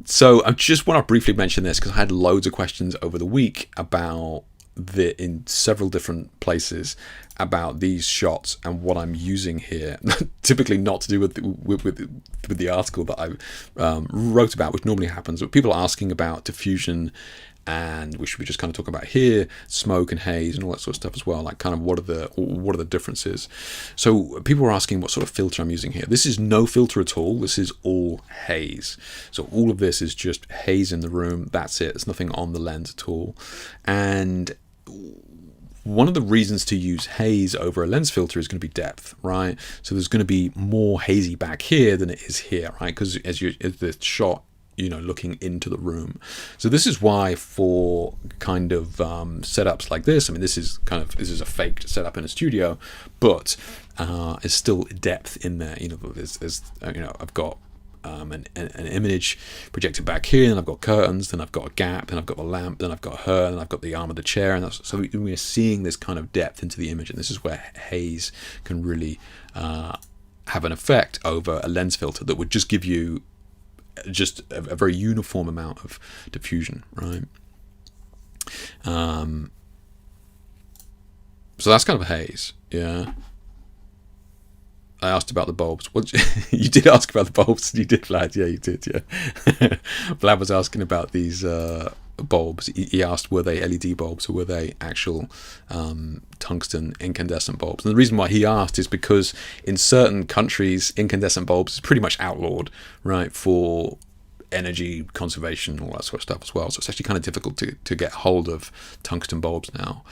So I just want to briefly mention this because I had loads of questions over the week about in several different places about these shots and what I'm using here. Typically not to do with the article that I wrote about, which normally happens, but people are asking about diffusion, and which we just kind of talk about here, smoke and haze and all that sort of stuff as well. Like, kind of what are the differences? So people were asking what sort of filter I'm using here. This is no filter at all. This is all haze. So all of this is just haze in the room. That's it. There's nothing on the lens at all. And one of the reasons to use haze over a lens filter is going to be depth, right? So there's going to be more hazy back here than it is here, right? Because as the shot, looking into the room. So this is why for kind of setups like this, I mean, this is a fake setup in a studio, but there's still depth in there. I've got an image projected back here, and I've got curtains, then I've got a gap, then I've got the lamp, then I've got her, and I've got the arm of the chair, and so we're seeing this kind of depth into the image, and this is where haze can really have an effect over a lens filter that would just give you just a very uniform amount of diffusion, right? So that's kind of a haze, yeah. I asked about the bulbs. You did ask about the bulbs. You did, Vlad. Yeah, you did. Yeah. Vlad was asking about these bulbs. He asked, were they LED bulbs or were they actual tungsten incandescent bulbs? And the reason why he asked is because in certain countries, incandescent bulbs is pretty much outlawed, right, for energy conservation, all that sort of stuff as well. So it's actually kind of difficult to get hold of tungsten bulbs now.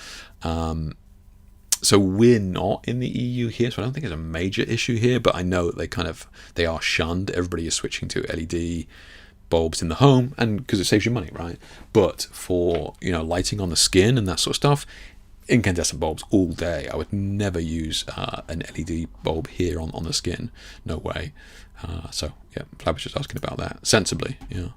So we're not in the EU here, so I don't think it's a major issue here, but I know that they are shunned. Everybody is switching to LED bulbs in the home, and because it saves you money, right? But for lighting on the skin and that sort of stuff, incandescent bulbs all day. I would never use an LED bulb here on the skin. No way. So yeah, Vlad was just asking about that sensibly. Yeah.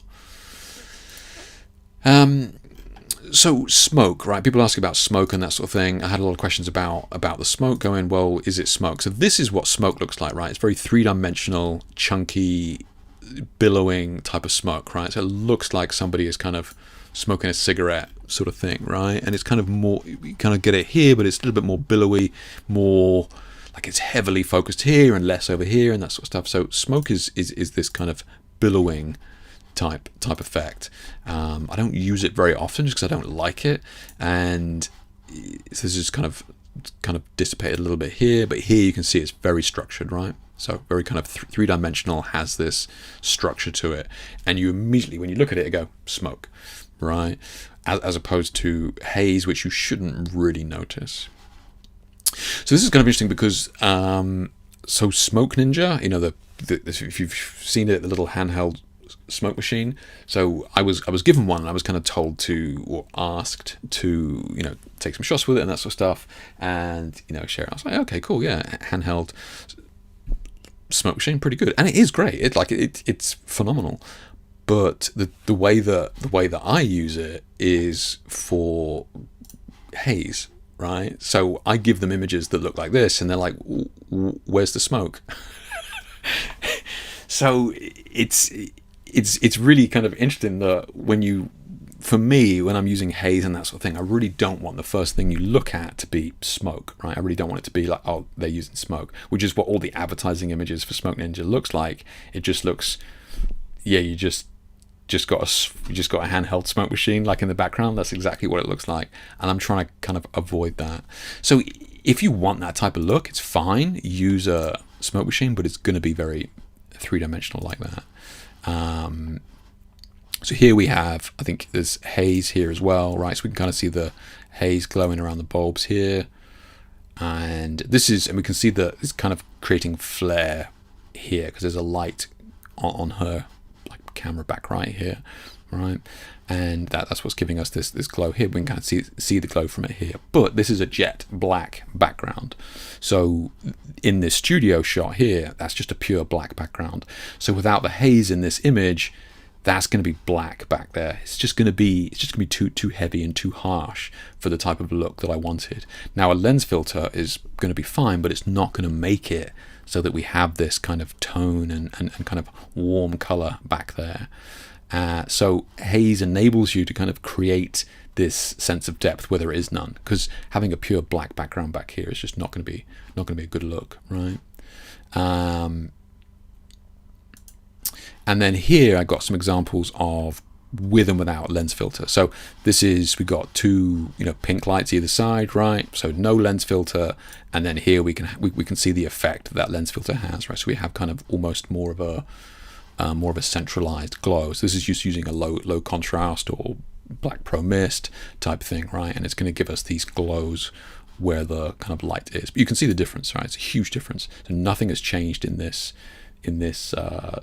So smoke, right? People ask about smoke and that sort of thing. I had a lot of questions about the smoke, going, well, is it smoke? So this is what smoke looks like, right? It's very three-dimensional, chunky, billowing type of smoke, right? So it looks like somebody is kind of smoking a cigarette sort of thing, right? And it's kind of more, you kind of get it here, but it's a little bit more billowy, more like it's heavily focused here and less over here and that sort of stuff. So smoke is this kind of billowing type effect. I don't use it very often just because I don't like it, and so this is kind of dissipated a little bit here, but here you can see it's very structured, right? So very kind of three-dimensional, has this structure to it, and you immediately, when you look at it, you go smoke, right? As opposed to haze, which you shouldn't really notice. So this is kind of interesting because so Smoke Ninja, if you've seen it, the little handheld smoke machine. So I was given one, and I was kind of told to, or asked to, take some shots with it and that sort of stuff, and share it. I was like, okay, cool, yeah, handheld smoke machine, pretty good, and it is great. It's phenomenal. But the way that I use it is for haze, right? So I give them images that look like this, and they're like, "Where's the smoke?" So it's really kind of interesting that for me, when I'm using haze and that sort of thing, I really don't want the first thing you look at to be smoke, right? I really don't want it to be like, oh, they're using smoke, which is what all the advertising images for Smoke Ninja looks like. It just looks, yeah, you just got a handheld smoke machine like in the background. That's exactly what it looks like, and I'm trying to kind of avoid that. So if you want that type of look, it's fine, use a smoke machine, but it's going to be very three-dimensional like that. So here we have, I think there's haze here as well, right? So we can kind of see the haze glowing around the bulbs here, and we can see that it's kind of creating flare here because there's a light on her like camera back right here, right? And that's what's giving us this glow here. We can kind of see the glow from it here, but this is a jet black background. So in this studio shot here, that's just a pure black background. So without the haze in this image, that's going to be black back there. It's just going to be too heavy and too harsh for the type of look that I wanted. Now a lens filter is going to be fine, but it's not going to make it so that we have this kind of tone and kind of warm color back there. So Haze enables you to kind of create this sense of depth where there is none, because having a pure black background back here is just not going to be a good look, right? And then here I got some examples of with and without lens filter. So this is, we got two, pink lights either side, right? So no lens filter, and then here we can see the effect that lens filter has, right? So we have kind of almost more of a centralized glow. So this is just using a low contrast or black pro mist type thing, right? And it's going to give us these glows where the kind of light is. But you can see the difference, right? It's a huge difference. So nothing has changed in this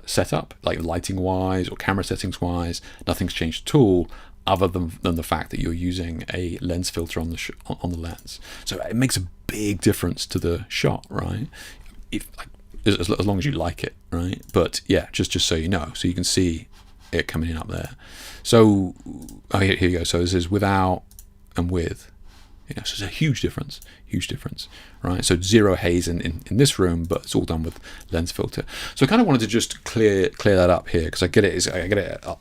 setup, like lighting wise or camera settings wise. Nothing's changed at all, other than the fact that you're using a lens filter on the lens. So it makes a big difference to the shot, right? As long as you like it, right? But yeah, just so you know, so you can see it coming in up there. So here you go. So this is without and with. So it's a huge difference, right? So zero haze in this room, but it's all done with lens filter. So I kind of wanted to just clear that up here, because I get it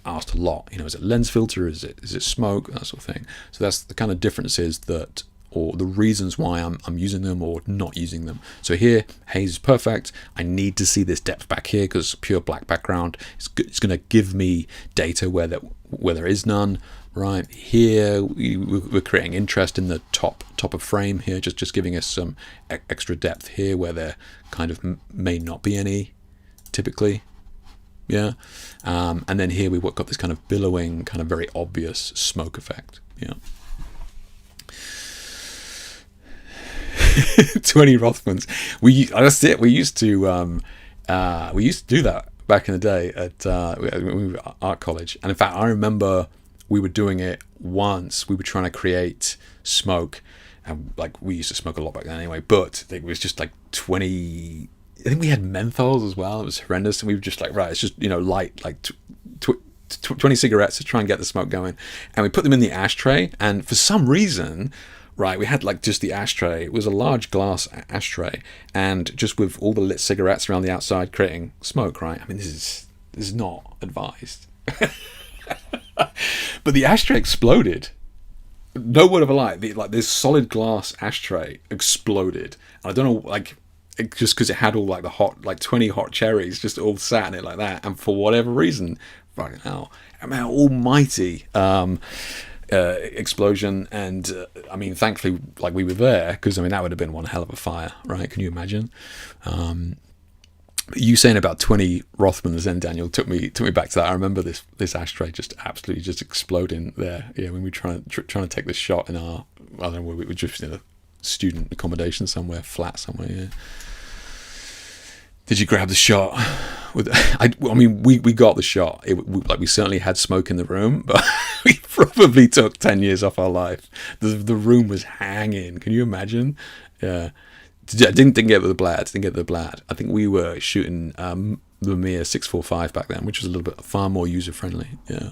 asked a lot. Is it lens filter? Is it smoke? That sort of thing. So that's the kind of differences that, or the reasons why I'm using them or not using them. So here, haze is perfect. I need to see this depth back here because pure black background is going to give me data where there is none. Right here, we're creating interest in the top of frame here, just giving us some extra depth here where there kind of may not be any, typically. Yeah, and then here we've got this kind of billowing, kind of very obvious smoke effect. Yeah. 20 Rothmans. That's it. We used to do that back in the day at when we were at art college, and in fact, I remember we were doing it once. We were trying to create smoke, and we used to smoke a lot back then anyway. But it was just 20. I think we had menthols as well. It was horrendous, and we were just right, it's just light 20 cigarettes to try and get the smoke going, and we put them in the ashtray. And for some reason, right, we had just the ashtray. It was a large glass ashtray, and just with all the lit cigarettes around the outside creating smoke. Right, I mean this is not advised. But the ashtray exploded. No word of a lie. This solid glass ashtray exploded. And I don't know, just because it had all the hot, 20 hot cherries just all sat in it like that. And for whatever reason, fucking hell, almighty explosion. And I mean, thankfully, we were there, because that would have been one hell of a fire, right? Can you imagine? You saying about 20 Rothmans then, Daniel, took me back to that. I remember this ashtray just absolutely just exploding there. Yeah, when we were trying to take this shot in our, I don't know, we were just in a student accommodation somewhere, flat somewhere. Yeah. Did you grab the shot? We got the shot. We certainly had smoke in the room, but we probably took 10 years off our life. The room was hanging. Can you imagine? Yeah. I didn't get the Blad. I think we were shooting the Mamiya 645 back then, which was a little bit far more user friendly. Yeah.